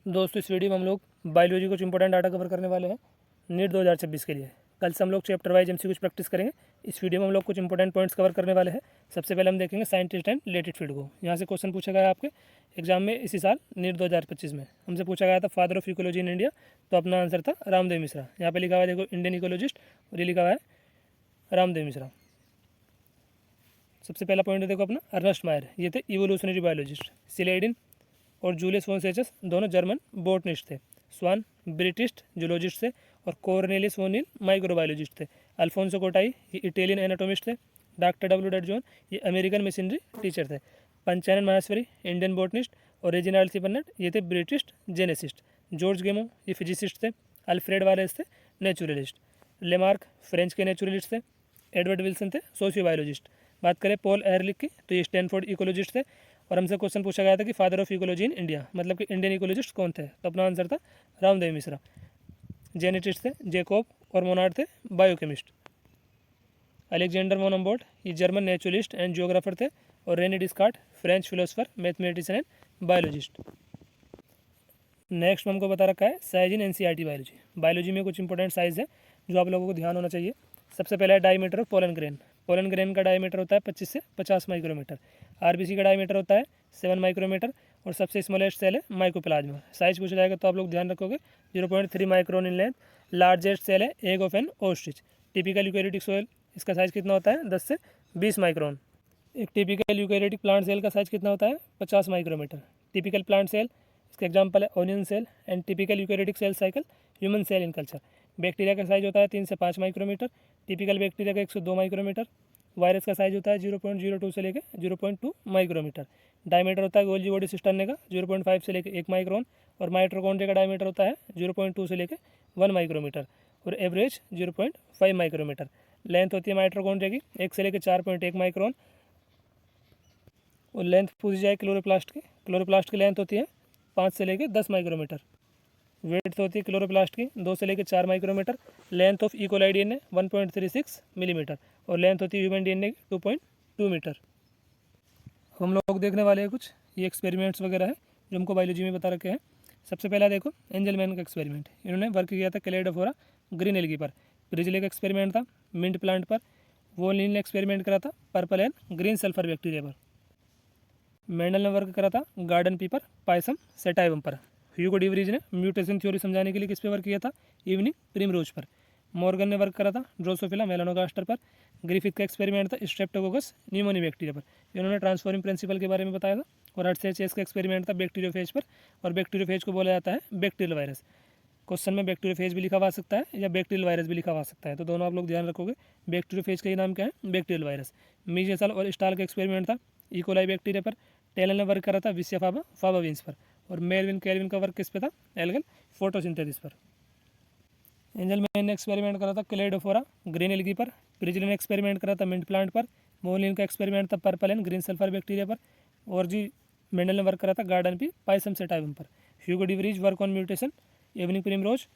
दोस्तों इस वीडियो में हम लोग बायोलॉजी कुछ इंपॉर्टेंट डाटा कवर करने वाले हैं नीट 2026 के लिए। कल से हम लोग चैप्टर वाइज एमसीक्यू कुछ प्रैक्टिस करेंगे। इस वीडियो में हम लोग कुछ इंपॉर्टेंट पॉइंट्स कवर करने वाले हैं। सबसे पहले हम देखेंगे साइंटिस्ट एंड रिलेटेड फील्ड को। यहाँ से क्वेश्चन पूछा गया है आपके एग्जाम में इसी साल नीट 2025 में। हमसे पूछा गया था father of ecology in India, तो अपना आंसर था रामदेव मिश्रा। यहाँ पे लिखा हुआ है देखो इंडियन इकोलॉजिस्ट, और ये लिखा हुआ है रामदेव मिश्रा। सबसे पहला पॉइंट देखो अपना अर्नस्ट मायर, ये थे इवोल्यूशनरी बायोलॉजिस्ट। सिलेडिन और जूलियस फोन सेचस दोनों जर्मन बोटनिस्ट थे। स्वान ब्रिटिश जूलॉजिस्ट थे और कॉर्नेलियस वोनिल माइक्रोबायोलॉजिस्ट थे। अल्फोंसो कोटाई ये इटालियन एनाटोमिस्ट थे। डॉक्टर डब्ल्यू डट जॉन ये अमेरिकन मिशनरी टीचर थे। पंचानन माहेश्वरी इंडियन बोटनिस्ट और रेजिनाल्ड सी बर्नट ये थे ब्रिटिश जेनेसिस्ट। जॉर्ज गेमो ये फिजिसिस्ट थे। अल्फ्रेड वालेस थे नेचुरलिस्ट। लेमार्क फ्रेंच के नेचुरलिस्ट थे। एडवर्ड विल्सन थे सोशियो बायोलॉजिस्ट। बात करें पॉल एहरलिख की, तो ये स्टैनफोर्ड इकोलॉजिस्ट थे। और हमसे क्वेश्चन पूछा गया था कि father of ecology in India, मतलब कि इंडियन इकोलॉजिस्ट कौन थे, तो अपना आंसर था रामदेव मिश्रा। जेनेटिस्ट थे जेकोब और मोनार्ड थे बायोकेमिस्ट। अलेक्जेंडर मोन अम्बोट ये जर्मन नेचुरलिस्ट एंड जियोग्राफर थे। और Rene Descartes French philosopher mathematician and biologist. Next में हमको बता रखा है size in NCERT biology. Biology में कुछ इंपॉर्टेंट साइज है जो आप लोगों को ध्यान होना चाहिए। सबसे पहला है diameter of pollen grain. Pollen grain का डायमीटर होता है 25 से 50 माइक्रोमीटर। आरबीसी का डायमीटर होता है 7 माइक्रोमीटर। और सबसे स्मॉलेस्ट सेल है माइकोप्लाज्मा। साइज पूछा जाएगा तो आप लोग ध्यान रखोगे 0.3 micron in length. Largest cell है egg of an ostrich. Typical eukaryotic cell इसका साइज कितना होता है 10 से 20 माइक्रोन। एक टिपिकल यूकेरियोटिक प्लांट सेल का साइज कितना होता है 50 माइक्रोमीटर। टिपिकल प्लांट सेल इसका एग्जाम्पल है onion cell. And typical eukaryotic cell cycle human cell in culture. Bacteria का साइज होता है 3 से 5 माइक्रोमीटर। टिपिकल बैक्टीरिया का 102 माइक्रोमीटर। वायरस का साइज होता है 0.02 से लेकर 0.2 माइक्रोमीटर। डायमीटर होता है गोल्जी बॉडी सिस्टर्ने का 0.5 से लेकर 1 माइक्रोन। और माइट्रोकॉन्ड्रिया का डायमीटर होता है 0.2 से लेकर 1 माइक्रोमीटर। और एवरेज 0.5 माइक्रोमीटर। लेंथ होती है माइट्रोकॉन्ड्रिया की 1 से लेकर 4.1 माइक्रोन। और लेंथ पूछी जाए क्लोरोप्लास्ट की लेंथ होती है 5 से लेकर 10 माइक्रोमीटर। वेट होती है क्लोरोप्लास्ट की 2 से लेकर 4 micrometre. Length of E coli DNA 1.36 millimetre. और लेंथ होती है ह्यूमन डीएनए की 2.2 मीटर। हम लोग देखने वाले हैं कुछ ये एक्सपेरिमेंट्स वगैरह है जो हमको बायोलॉजी में बता रखे हैं। सबसे पहला देखो एंजलमैन का एक्सपेरिमेंट। इन्होंने वर्क किया था कैलेडोफोरा ग्रीन एल्गी पर। प्रिजले का एक्सपेरिमेंट था मिंट प्लांट पर। वोलिन ने एक्सपेरिमेंट करा था purple and green sulphur bacteria पर। मेंडल ने वर्क करा था गार्डन पीपर पायसम सेटाइवम पर। ह्यूगो डिवरीज ने म्यूटेशन थ्योरी समझाने के लिए किस पे वर्क किया था इवनिंग प्रिमरोज पर। मॉर्गन ने वर्क करा था ड्रोसोफिला मेलानोगास्टर पर। ग्रिफिथ का एक्सपेरिमेंट था स्ट्रेप्टोकोकस न्यूमोनी बैक्टीरिया पर। इन्होंने ट्रांसफॉर्मिंग प्रिंसिपल के बारे में बताया था। और हर्ट्जेस का एक्सपेरिमेंट था बैक्टीरियोफेज पर। और बैक्टीरियोफेज को बोला जाता है बैक्टीरियल वायरस। क्वेश्चन में बैक्टीरियोफेज भी लिखा हुआ सकता है या बैक्टीरियल वायरस भी लिखा हुआ सकता है, तो दोनों आप लोग ध्यान रखोगे। बैक्टीरियोफेज का ये नाम क्या है बैक्टीरियल वायरस। मीजेसल और स्टाल का एक्सपेरिमेंट था इकोलाई बैक्टीरिया पर। टेलन ने वर्क करा था विसिया फाबा फाबाविंस पर। और मेलविन कैलविन का वर्क किस पे था एल्गल फोटोसिंथेसिस पर। एंजलमैन ने एक्सपेरिमेंट करा था क्लेडोफोरा ग्रीन एल्गी पर। प्रिजले ने एक्सपेरिमेंट करा था मिंट प्लांट पर। मोलिन का एक्सपेरिमेंट था purple and green sulphur bacteria पर। और जी मेंडल ने वर्क करा था गार्डन पी पाइसम सेटाइवम पर। Hugo de Vries work on mutation evening primrose.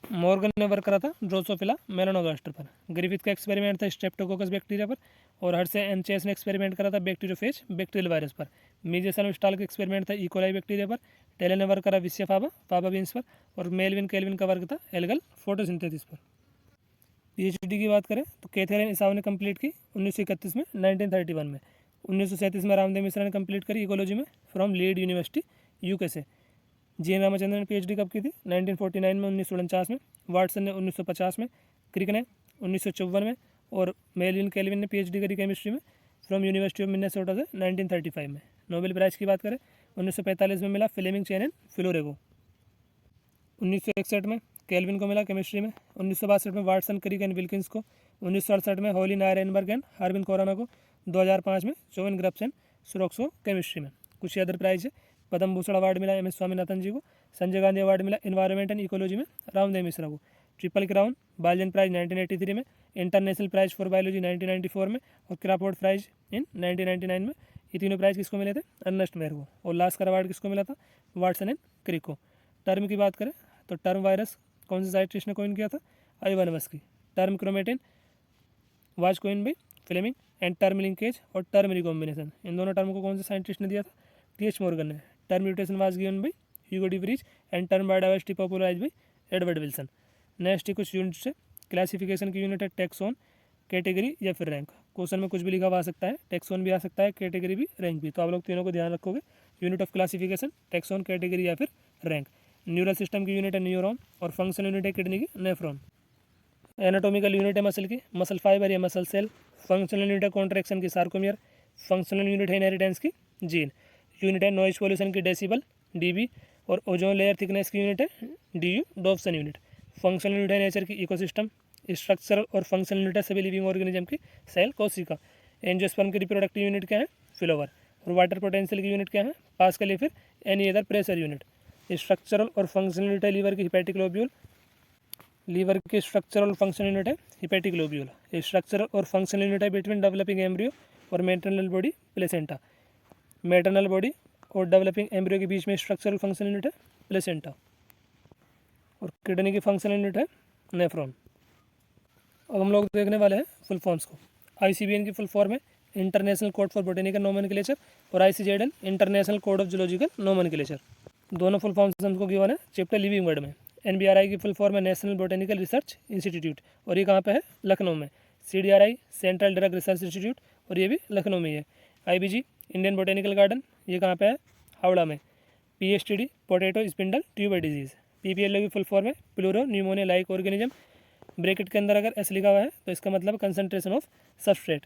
Morgan ने वर्क करा था ड्रोसोफिला मेलानोगास्टर पर। ग्रिफिथ का एक्सपेरिमेंट था स्ट्रेप्टोकोकस बैक्टीरिया पर। और हर्से एंड चेस ने एक्सपेरिमेंट करा था बैक्टीरियोफेज बैक्टीरियल वायरस पर। मीजेसन और स्टाल का एक्सपेरिमेंट था इकोलाई बैक्टीरिया पर। टेलन ने वर्क करा विसिया फाबा फाबाविंस पर। और मेलविन कैलविन का वर्क था एल्गल फोटोसिंथेसिस पर। पीएचडी की बात करें तो कैथेरिन इसाव ने कंप्लीट की 1931 में 1931 में। 1937 में रामदेव मिश्रा ने कंप्लीट करी इकोलॉजी में फ्रॉम लीड यूनिवर्सिटी यूके से। जी एन रामचंद्रन ने पीएचडी कब की थी 1949 में 1949 में। वाटसन ने 1950 में। क्रिक ने 1954 में। और मेलविन कैलविन ने पीएचडी करी केमिस्ट्री में फ्रॉम यूनिवर्सिटी ऑफ मिनेसोटा से 1935 में। नोबेल प्राइज़ की बात करें 1945 में मिला फ्लेमिंग चेन एंड फ्लोरेगो। 1961 में कैल्विन को मिला केमिस्ट्री में। 1962 में वाटसन क्रिक एंड विल्किंस को। 1968 में हॉली नायरेनबर्ग एंड हार्बिन कोराना को। 2005 में चोवन ग्रप्स एंड सुरोक्सो केमिस्ट्री में। कुछ अदर प्राइज है पद्म भूषण अवार्ड मिला एम एस स्वामीनाथन जी को। संजय गांधी अवार्ड मिला इन्वायरमेंट एंड इकोलॉजी में रामदेव मिश्रा को। ट्रिपल क्राउन बालजन प्राइज 1983 में। इंटरनेशनल प्राइज फॉर बायोलॉजी 1994 में। और क्राफोर्ड प्राइज इन 1999 में। ये तीनों प्राइज किसको मिले थे अर्नेस्ट मेयर को। और लास्कर अवार्ड किसको मिला था वाटसन एंड क्रिक को। टर्म की बात करें तो टर्म वायरस कौन से साइंटिस्ट ने कोइन किया था Ivanowsky. Term chromatin was coin by Flemming. And term linkage और टर्म रिकॉम्बिनेशन इन दोनों टर्म को कौन से साइंटिस्ट ने दिया था टीएच मॉर्गन ने। Term mutation was given by Hugo de Vries and term biodiversity popularised by Edward Wilson. Next कुछ यूनिट से क्लासिफिकेशन की यूनिट है टैक्सोन, कैटेगरी या फिर रैंक। क्वेश्चन में कुछ भी लिखा हुआ आ सकता है, टैक्सोन भी आ सकता है, कैटेगरी भी, रैंक भी, तो आप लोग तीनों को ध्यान रखोगे। Unit of classification taxon, category या फिर रैंक। न्यूरल सिस्टम की यूनिट है न्यूरॉन और फंक्शनल यूनिट है किडनी की नेफ्रॉन। एनाटॉमिकल यूनिट है मसल की मसल फाइबर या मसल सेल। फंक्शनल यूनिट है कॉन्ट्रैक्शन की सार्कोमियर। फंक्शनल यूनिट है इनहेरिटेंस की जीन। यूनिट है नॉइज पोल्यूशन की डेसिबल डीबी और ओजोन लेयर थिकनेस की यूनिट है DU Dobson unit. Functional unit है नेचर की इकोसिस्टम। स्ट्रक्चरल और फंक्शनल यूनिट है सभी लिविंग ऑर्गेनिज्म की सेल कोशिका। एंजियोस्पर्म की रिप्रोडक्टिव यूनिट क्या है, फ्लोवर। और वाटर पोटेंशियल की यूनिट क्या है, पास्कल या फिर any other pressure unit. Structural और फंक्शनल यूनिट है लीवर की हिपैटिक लोब्यूल। लीवर की स्ट्रक्चरल और फंक्शनल यूनिट है हिपैटिक लोब्यूल। स्ट्रक्चरल और फंक्शनल यूनिट है बिटवीन डेवलपिंग एम्ब्रियो और maternal body placenta. Maternal body और डेवलपिंग एम्ब्रियो के बीच में स्ट्रक्चरल फंक्शनल यूनिट है प्लेसेंटा। और किडनी की फंक्शनल यूनिट है नेफ्रॉन। अब हम लोग देखने वाले हैं फुल फॉर्म्स को। ICBN की फुल फॉर्म है international code for botanical nomenclature और ICZN international code of zoological nomenclature. दोनों फुल फॉर्म्स हमको गिवन है चैप्टर लिविंग वर्ड में। NBRI की फुल फॉर्म है नेशनल बोटेनिकल रिसर्च इंस्टीट्यूट और ये कहाँ पे है, लखनऊ में। CDRI central drug research institute और ये भी लखनऊ में ही है। IBG इंडियन बोटेनिकल गार्डन, ये कहाँ पे है, हावड़ा में। PSTD potato spindle tuber disease. PPLO की फुल फॉर्म है pleuro pneumonia like organism. Bracket के अंदर अगर S लिखा हुआ है तो इसका मतलब कंसंट्रेशन ऑफ सबस्ट्रेट।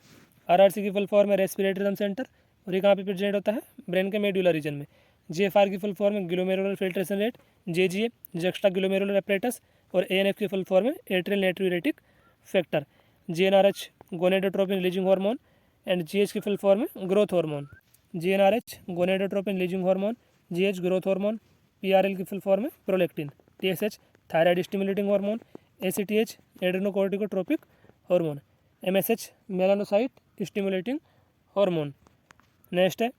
RRC की फुल फॉर्म है रेस्पिरेटरी रिदम सेंटर और ये कहाँ पे प्रेजेंट होता है, ब्रेन के मेडुलर रीजन में। GFR की फुल फॉर्म है glomerular filtration rate. JGA juxtaglomerular apparatus और ANF की फुल फॉर्म है atrial natriuretic factor. GnRH gonadotropin releasing hormone and GH की फुल फॉर्म है growth hormone. GnRH gonadotropin releasing hormone, GH growth hormone. PRL की full form है prolactin. TSH thyroid stimulating hormone. ACTH adrenocorticotropic hormone. MSH melanocyte stimulating hormone. Next है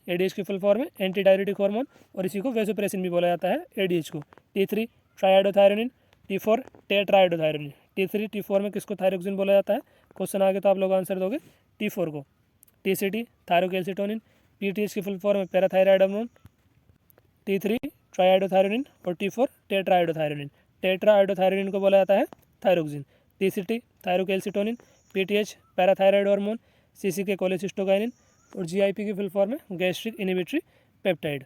ADH की full form है anti diuretic hormone और इसी को vasopressin भी बोला जाता है ADH को। T3 ट्राइआडोथायरोनिन। T4 टेट्राइडोथायरोनिन। T3 T4 में किसको थायरोक्सिन बोला जाता है, क्वेश्चन आगे तो आप लोग आंसर दोगे T4 को। TCT thyrocalcitonin. PTH की फुल फॉर्म है पैराथायराइड हार्मोन। T3 ट्राइआडोथायरोनिन और T4 टेट्राइडोथायरोनिन। टेट्राइडोथायरोनिन को बोला जाता है thyroxine. TCT thyrocalcitonin. PTH parathyroid hormone. CCK cholecystokinin और GIP की फुल फॉर्म है गैस्ट्रिक इनहिबिटरी पेप्टाइड।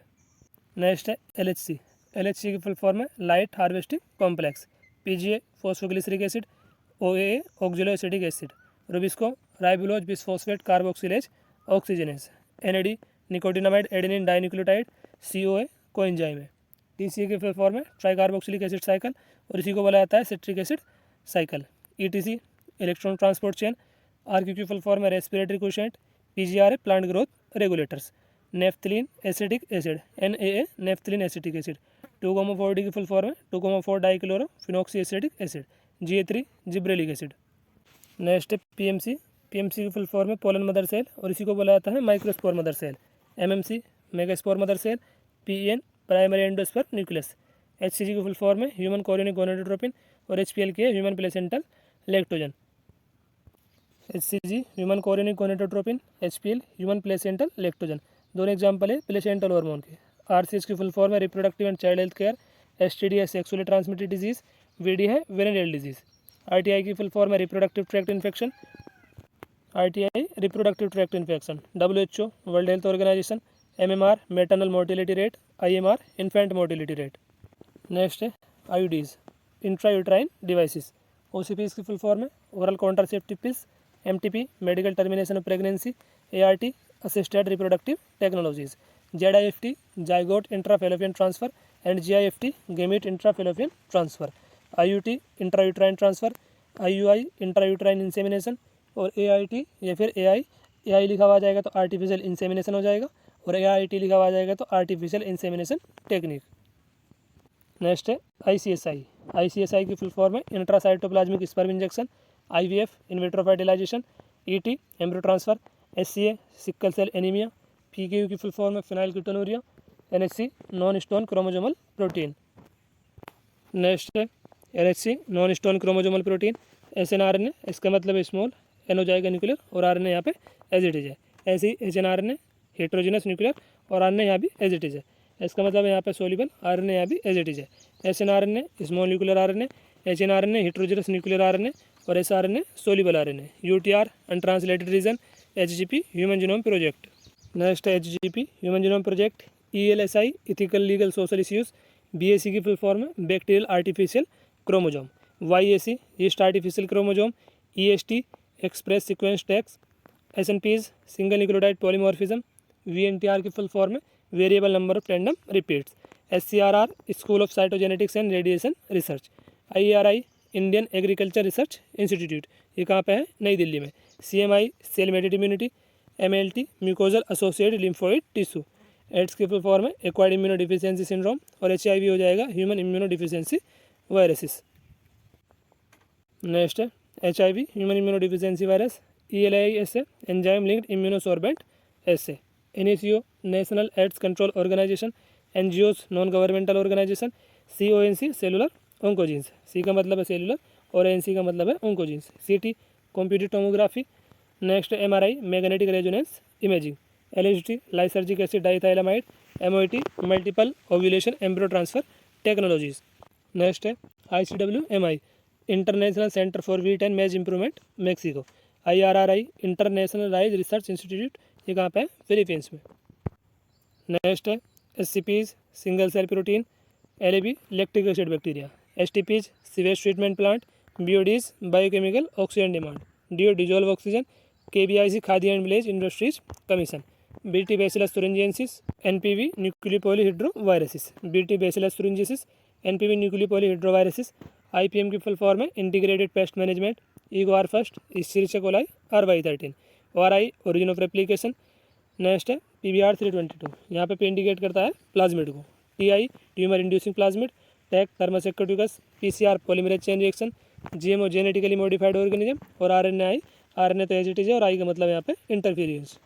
नेक्स्ट है LHC की फुल फॉर्म है light harvesting complex. PGA phosphoglyceric acid. OAA ऑक्जेलो acidic acid. Rubisco ribulose bisphosphate carboxylase oxygenase. NAD nicotinamide adenine dinucleotide. COA coenzyme है। TCA की full form है tricarboxylic acid cycle और इसी को बोला जाता है citric acid cycle. ETC electron transport chain. RQ की फुल फॉर्म है रेस्पिरेटरी क्वेशेंट। PGR है plant growth regulators. Naphthalene acetic acid. NAA naphthalene acetic acid. 2,4-D की फुल फॉर्म है 2,4 dichloro phenoxy acetic acid. GA3 gibberellic acid. Next है PMC की full form है pollen mother cell और इसी को बोला जाता है microspore mother cell. MMC megaspore mother cell. PEN primary endosperm nucleus. HCG की फुल फॉर्म है ह्यूमन कोरियोनिक गोनेडोट्रोपिन और HPL की है human placental lactogen. HCG human chorionic gonadotropin, HPL human placental lactogen, दोनों एग्जाम्पल है प्लेसेंटल हार्मोन के। RCH की full form है reproductive and child health care. STD है सेक्सुअली ट्रांसमिटेड डिजीज। VD है वेनेरियल डिजीज। RTI की फुल फॉर्म है reproductive tract infection. RTI reproductive tract infection. WHO world health organisation. MMR maternal mortality rate. IMR infant mortality rate. Next है IUDs intrauterine devices. OCPs की full form है oral contraceptive pills. MTP medical termination of pregnancy. ART assisted reproductive technologies. ZIFT zygote intrafallopian transfer and GIFT gamete intrafallopian transfer. IUT intrauterine transfer. IUI intrauterine insemination और AIT या फिर AI लिखा हुआ जाएगा तो artificial insemination हो जाएगा और AIT लिखा हुआ जाएगा तो आर्टिफिशियल इंसेमिनेशन टेक्निक। नेक्स्ट है ICSI की फुल फॉर्म है intracytoplasmic sperm injection. IVF in vitro fertilisation. ET embryo transfer. SCA sickle cell anaemia. PKU की फुल फॉर्म है phenylketonuria. NHC non stone chromosomal protein. Next है LHC non stone chromosomal protein. SNRNA इसका मतलब small N हो जाएगा nuclear और RNA यहाँ पे एज इट इज है। ऐसे ही HNRNA हेट्रोजेनस न्यूक्लियर और RNA यहाँ भी एज इट इज है। एस का मतलब है यहाँ पे सोल्यूबल, RNA यहाँ भी एज इट इज है। SNRNA small nuclear RNA, HNRNA heterogeneous nuclear RNA और SRNA soluble RNA। UTR untranslated region, HGP human genome project. Next है HGP human genome project. ELSI ethical legal social issues. BAC की full form है bacterial artificial chromosome. YAC yeast artificial chromosome. EST express sequence tags. SNPs single nucleotide polymorphism. VNTR की full form है variable number of tandem repeats. SCRR school of cytogenetics and radiation research. IARI Indian agriculture research institute, ये कहाँ पे है? नई दिल्ली में। CMI cell mediated immunity. MLT mucosal associated lymphoid tissue. AIDS की full form है acquired immuno deficiency syndrome और HIV हो जाएगा human immuno deficiency viruses. Next है HIV human immuno deficiency virus. ELISA enzyme linked immunosorbent assay. NACO National AIDS Control Organisation. NGOs non governmental organisation. CONC cellular oncogenes, C का मतलब है cellular और NC का मतलब है oncogenes. CT computed tomography. Next MRI magnetic resonance imaging. LSD lysergic acid diethylamide. MOT multiple ovulation embryo transfer technologies. Next है ICWMI International Centre for Wheat and Maize Improvement Mexico. IRRI International Rice Research institute, ये कहाँ पे है? Philippines में। Next है SCPs single cell protein. LAB lactic acid bacteria. STPs sewage treatment plant. BODs biochemical oxygen demand. DO dissolved oxygen. KBIC Khadi and village industries Commission. BT Bacillus thuringiensis। NPV nucleopolyhedroviruses. BT Bacillus thuringiensis NPV nucleopolyhedroviruses. IPM की full form है integrated pest management. EGOR first Escherichia coli RY13। ORI origin of replication. Next है PBR 322, यहाँ पे indicate करता है plasmid को। TI tumour inducing plasmid. Taq Thermus aquaticus. PCR polymerase chain reaction. GMO genetically modified organism और RNA तो as it is है और I का मतलब यहाँ पे interference.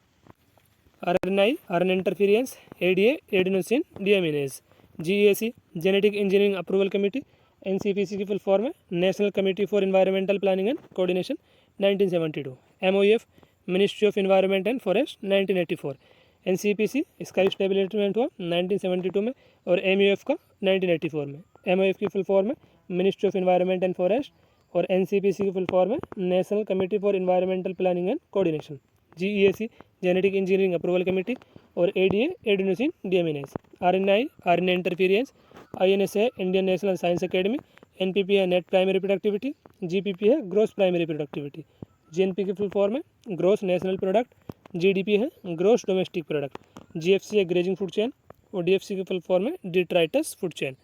RNA interference. ADA adenosine deaminase. GEAC Genetic Engineering Approval Committee. NCPC की full form है National Committee for Environmental Planning and Coordination 1972। MOEF Ministry of Environment and Forest 1984। NCPC इसका establishment हुआ 1972 में और MUF का 1984 में। MOF की full form है ministry of Environment and forest और NCPC की फुल फॉर्म है National Committee for Environmental Planning and coordination. GEAC Genetic Engineering Approval committee और ADA adenosine deaminase. RNA इंटरफीरियंस। INSA Indian national science academy. NPP है net primary productivity. GPP है gross primary productivity. GNP की full form है gross national product. GDP है gross domestic product. GFC है grazing food chain और DFC की full form है detritus food chain.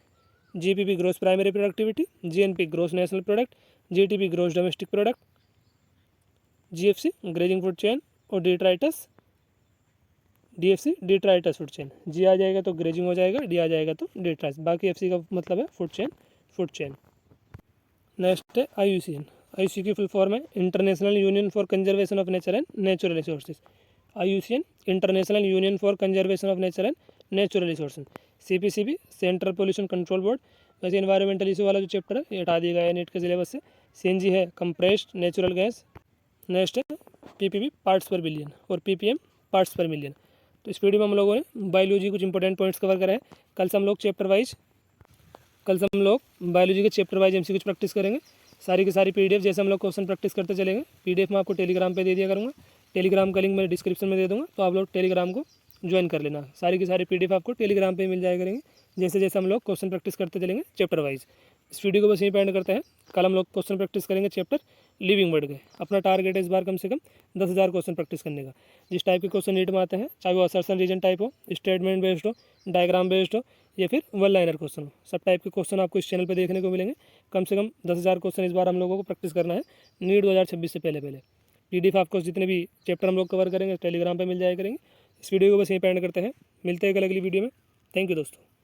GPP gross primary productivity. GNP gross national product. GTP gross domestic product. GFC grazing food chain और DFC detritus food chain. G आ जाएगा तो grazing हो जाएगा, D आ जाएगा तो डिट्राइटस, बाकी FC का मतलब है फूड चेन। नेक्स्ट है IUCN की फुल फॉर्म है international union for conservation of nature and natural resources. IUCN international union for conservation of nature and natural resources. CPCB central pollution control board. वैसे environmental issue वाला जो chapter है ये हटा दिया गया है नीट के सिलेबस से। CNG है कंप्रेस्ड नेचुरल गैस। नेक्स्ट है PPB पार्ट्स पर बिलियन और PPM पार्ट्स पर मिलियन। तो इस वीडियो में हम लोगों ने बायोलॉजी कुछ इंपॉर्टेंट पॉइंट्स कवर करे हैं। कल से हम लोग बायोलॉजी के चैप्टर वाइज MCQ प्रैक्टिस करेंगे। सारी की सारी PDF जैसे हम लोग क्वेश्चन प्रैक्टिस करते चलेंगे। PDF मैं आपको टेलीग्राम पे दे दिया करूँगा। टेलीग्राम का लिंक मैं डिस्क्रिप्शन में दे दूँगा, तो आप लोग टेलीग्राम को ज्वाइन कर लेना। सारी की सारी PDF आपको टेलीग्राम पे मिल जाया करेंगे जैसे जैसे हम लोग क्वेश्चन प्रैक्टिस करते चलेंगे चैप्टर वाइज। इस वीडियो को बस यहीं पे एंड करते हैं। कल हम लोग क्वेश्चन प्रैक्टिस करेंगे चैप्टर लिविंग वर्ड के। अपना टारगेट है इस बार कम से कम 10,000 क्वेश्चन प्रैक्टिस करने का। जिस टाइप के क्वेश्चन नीट में आते हैं, चाहे वो असर्शन रीजन टाइप हो, स्टेटमेंट बेस्ड हो, डायग्राम बेस्ड हो या फिर वन लाइनर क्वेश्चन हो, सब टाइप के क्वेश्चन आपको इस चैनल पर देखने को मिलेंगे। कम से कम 10,000 क्वेश्चन इस बार हम लोगों को प्रैक्टिस करना है नीट 2026 से पहले। PDF आपको जितने भी चैप्टर हम लोग कवर करेंगे टेलीग्राम पर मिल जाया करेंगे। इस वीडियो को बस यहीं पे एंड करते हैं। मिलते हैं कल अगली वीडियो में। थैंक यू दोस्तों।